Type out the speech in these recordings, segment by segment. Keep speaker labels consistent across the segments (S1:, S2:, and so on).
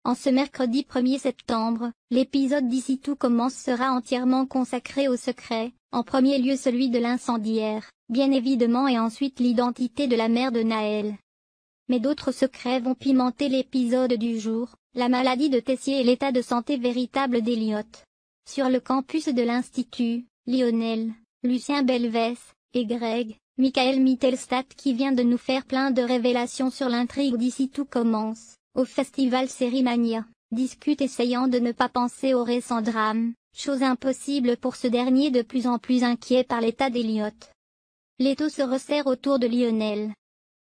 S1: En ce mercredi 1er septembre, l'épisode d'Ici tout commence sera entièrement consacré au secret, en premier lieu celui de l'incendiaire, bien évidemment, et ensuite l'identité de la mère de Naël. Mais d'autres secrets vont pimenter l'épisode du jour, la maladie de Tessier et l'état de santé véritable d'Elliot. Sur le campus de l'Institut, Lionel, Lucien Belvès, et Greg, Michael Mittelstadt qui vient de nous faire plein de révélations sur l'intrigue d'Ici tout commence, au festival Sérimania, discute essayant de ne pas penser au récent drame, chose impossible pour ce dernier de plus en plus inquiet par l'état d'Elliot. L'étau se resserre autour de Lionel.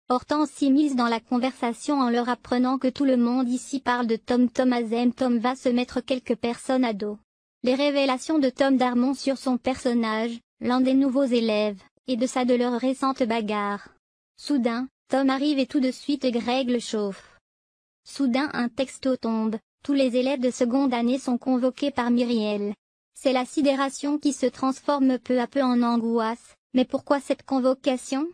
S1: Hortense s'immisce dans la conversation en leur apprenant que tout le monde ici parle de Tom. Tom va se mettre quelques personnes à dos. Les révélations de Tom Darmon sur son personnage, l'un des nouveaux élèves, et de leur récente bagarre. Soudain, Tom arrive et tout de suite Greg le chauffe. Soudain un texto tombe, tous les élèves de seconde année sont convoqués par Myriel. C'est la sidération qui se transforme peu à peu en angoisse, mais pourquoi cette convocation ?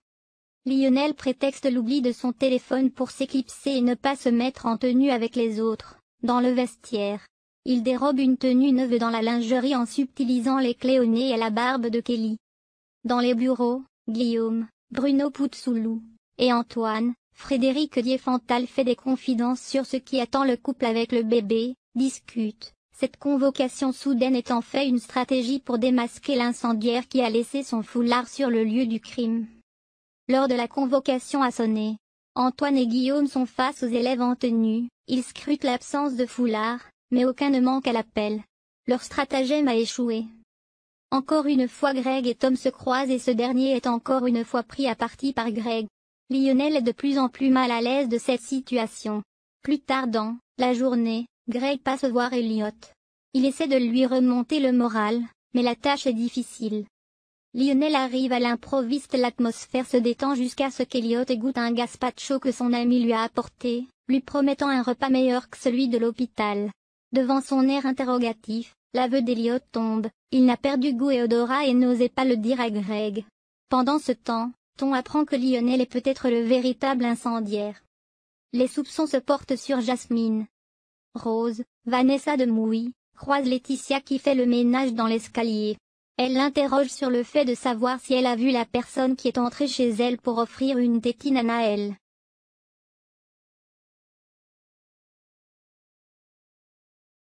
S1: Lionel prétexte l'oubli de son téléphone pour s'éclipser et ne pas se mettre en tenue avec les autres, dans le vestiaire. Il dérobe une tenue neuve dans la lingerie en subtilisant les clés au nez et à la barbe de Kelly. Dans les bureaux, Guillaume, Bruno Puzzolou, et Antoine, Frédéric Diefenthal fait des confidences sur ce qui attend le couple avec le bébé, discute. Cette convocation soudaine est en fait une stratégie pour démasquer l'incendiaire qui a laissé son foulard sur le lieu du crime. L'heure de la convocation a sonné. Antoine et Guillaume sont face aux élèves en tenue, ils scrutent l'absence de foulard, mais aucun ne manque à l'appel. Leur stratagème a échoué. Encore une fois Greg et Tom se croisent et ce dernier est encore une fois pris à partie par Greg. Lionel est de plus en plus mal à l'aise de cette situation. Plus tard dans la journée, Greg passe voir Elliot. Il essaie de lui remonter le moral, mais la tâche est difficile. Lionel arrive à l'improviste, l'atmosphère se détend jusqu'à ce qu'Elliot goûte un gazpacho que son ami lui a apporté, lui promettant un repas meilleur que celui de l'hôpital. Devant son air interrogatif, l'aveu d'Elliot tombe, il n'a perdu goût et odorat et n'osait pas le dire à Greg. Pendant ce temps, Tom apprend que Lionel est peut-être le véritable incendiaire. Les soupçons se portent sur Jasmine. Rose, Vanessa de Mouy, croise Laetitia qui fait le ménage dans l'escalier. Elle l'interroge sur le fait de savoir si elle a vu la personne qui est entrée chez elle pour offrir une tétine à Naël.